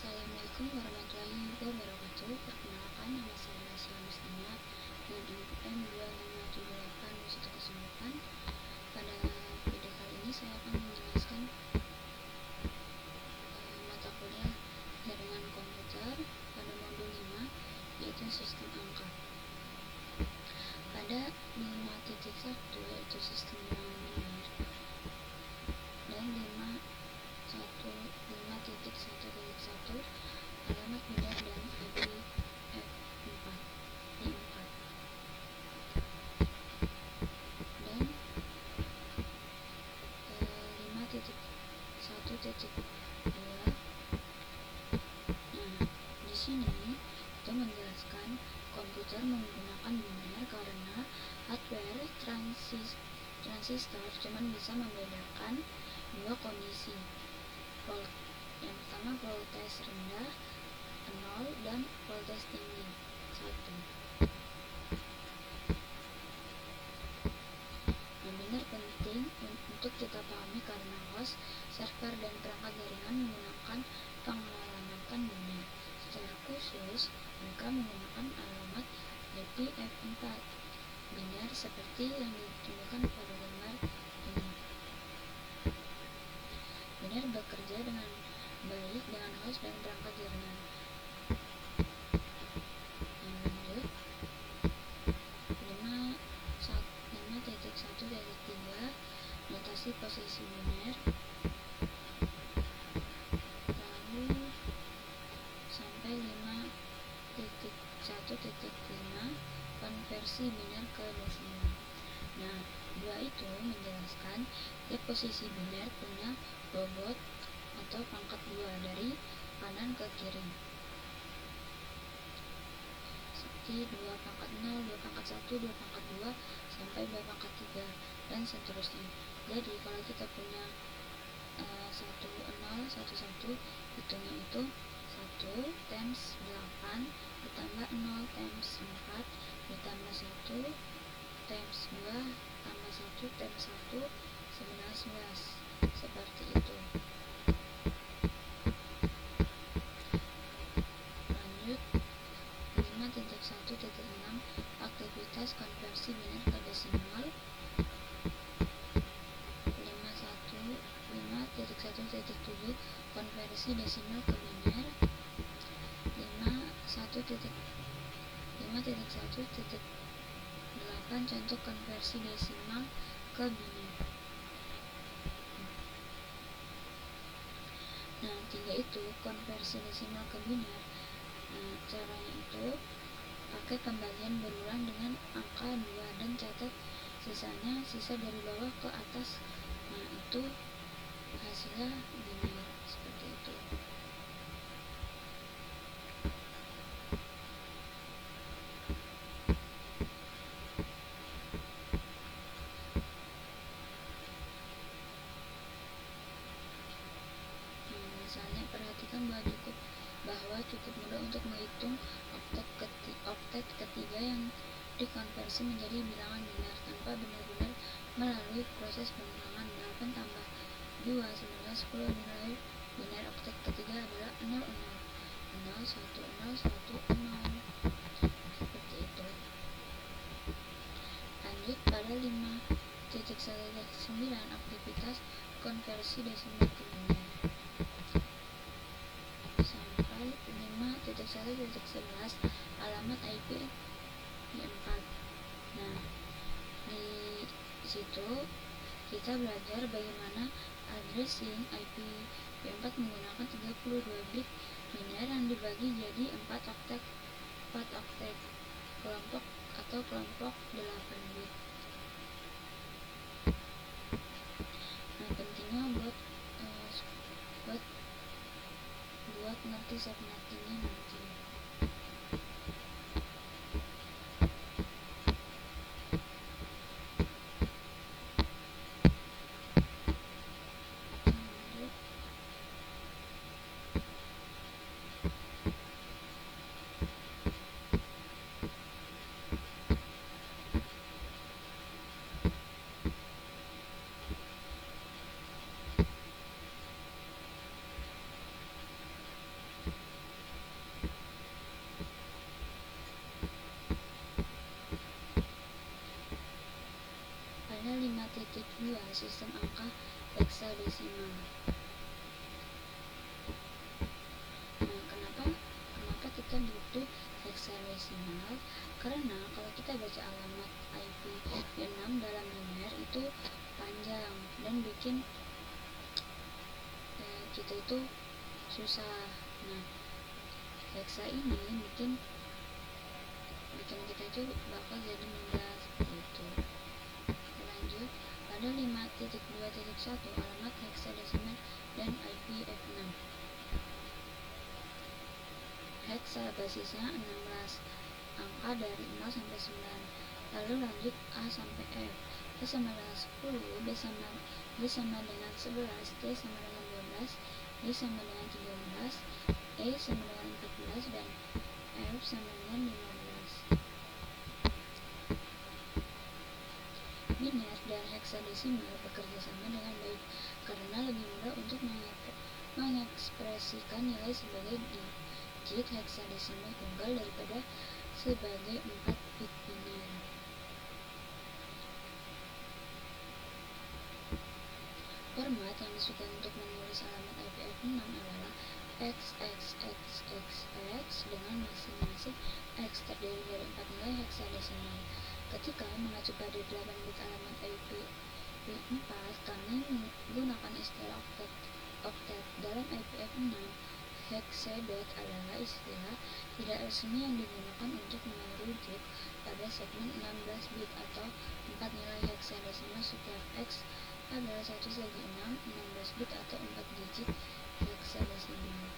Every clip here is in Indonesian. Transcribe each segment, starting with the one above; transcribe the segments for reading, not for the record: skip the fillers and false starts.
Assalamualaikum warahmatullahi wabarakatuh. Perkenalkan, nama saya Nasya Mustina dengan NPM 2578108. Pada video kali ini saya akan menjelaskan mata kuliah jaringan komputer pada modul 5, yaitu sistem angka. Pada 5.1 yaitu sistem bilangan linear dan 5.1.1 alamat bidar dan IP F4 D4 dan 5.1.2. Nah, di sini itu menjelaskan komputer menggunakan biner karena hardware transistor cuma bisa membedakan dua kondisi. Yang pertama voltage rendah 0 dan voltage tinggi 1. Nah, biner penting untuk kita pahami karena host, server, dan perangkat jaringan menggunakan pengalamatan biner. Secara khusus, mereka menggunakan alamat IP F4 biner seperti yang ditunjukkan pada gambar ini. Biner bekerja dengan baik dengan host dan perangkat jaringan. Lanjut, 5.1.3 notasi posisi biner, lalu sampai 5.1.5 konversi biner ke desimal. Nah, dua itu menjelaskan tiap posisi biner punya bobot atau pangkat 2 dari kanan ke kiri, seperti 2 pangkat 0, 2 pangkat 1, 2 pangkat 2, sampai 2 pangkat 3, dan seterusnya. Jadi kalau kita punya 1, 0, 1, 1, hitungnya itu 1 times 8 ditambah 0 times 4 ditambah 1 times 2 tambah 1 times 1 11, seperti itu. Lanjut, 5.1.6 aktivitas konversi biner ke desimal. 5.1.7 konversi desimal ke biner. 5.1.8 contoh konversi desimal ke biner. Nah, 3 itu konversi desimal ke biner. Nah, caranya itu pakai pembagian berulang dengan angka 2 dan catat sisa dari bawah ke atas. Nah, itu hasilnya biner seperti itu. Misalnya, perhatikan bahwa cukup mudah untuk menghitung oktet ketiga yang dikonversi menjadi bilangan biner tanpa benar-benar melalui proses pengulangan. 8 tambah 2 9, 10. Nilai biner oktet ketiga adalah 00, 010110, seperti itu. Lanjut, pada 5.1.9 aktivitas konversi desimal ke biner sampai 5.1.11 alamat IP F4. Nah, di situ kita belajar bagaimana addressing IP F4 menggunakan 32 bit biner yang dibagi jadi 4 oktet kelompok atau kelompok 8 bit. Nah, pentingnya buat ngerti subnettingnya nanti. kita baca alamat IP6 dalam linear itu panjang dan bikin kita itu susah. Nah, hexa ini bikin kita itu bakal jadi mudah seperti itu. Lanjut, pada 5.2.1 alamat hexadesimal dan IPv6. Hexa basisnya 16, angka dari 0 sampai 9. Lalu lanjut A sampai F. A sama dengan 10, B sama dengan 11, C sama dengan 12, D sama dengan 13, E sama dengan 14, dan F sama dengan 15. Biner dan heksadesimal bekerja sama dengan baik karena lebih mudah untuk mengekspresikan nilai sebagai digit heksadesimal tunggal daripada sebagai 4 bit biner. Format yang disukai untuk menulis alamat IPv6 adalah XXXXX dengan masing-masing X terdiri dari 4 nilai heksadesimal. Ketika mengacu pada 8 bit alamat IPv4, kami menggunakan istilah oktet. Dalam IPv6, hexadot adalah istilah tidak resmi yang digunakan untuk merujuk pada segmen 16 bit atau 4 nilai heksadesimal. Setiap X adalah 1 segi 6, 16 bit atau 4 digit heksadesimal.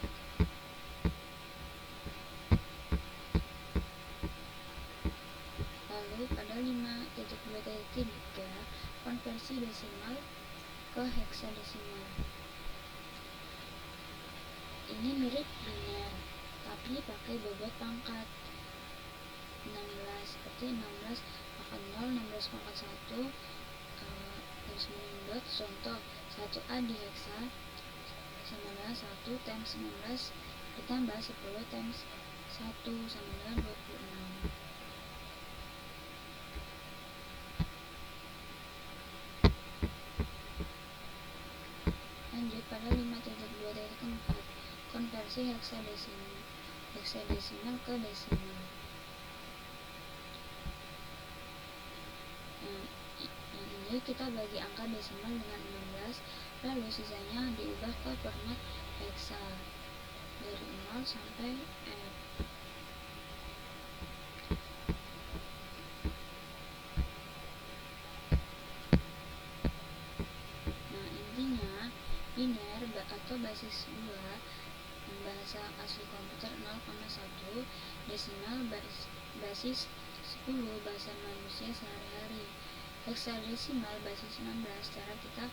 Lalu pada 5.2.3 konversi desimal ke heksadesimal. Ini mirip biner tapi pakai bobot pangkat 16, seperti 16 pangkat 0, 16 pangkat 1, dot. Contoh 1A di heksa sama dengan 1 times 19 ditambah 10 times 1 sama dengan 26. Lanjut pada 5.2.4 konversi heksadesimal ke desimal. Ini kita bagi angka desimal dengan 16, lalu sisanya diubah ke format hexa dari 0 sampai F. Nah, intinya biner atau basis 2 bahasa asli komputer 0,1, desimal basis 10 bahasa manusia sehari-hari, heksadesimal basis 16 cara kita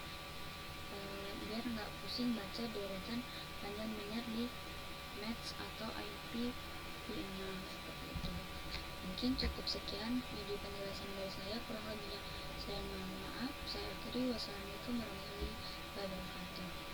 biar nggak pusing baca deretan panjang biner di match atau IPv6 seperti itu. Mungkin cukup sekian video penjelasan dari saya, kurang lebihnya saya mohon maaf. Saya akhiri, wassalamualaikum warahmatullahi wabarakatuh.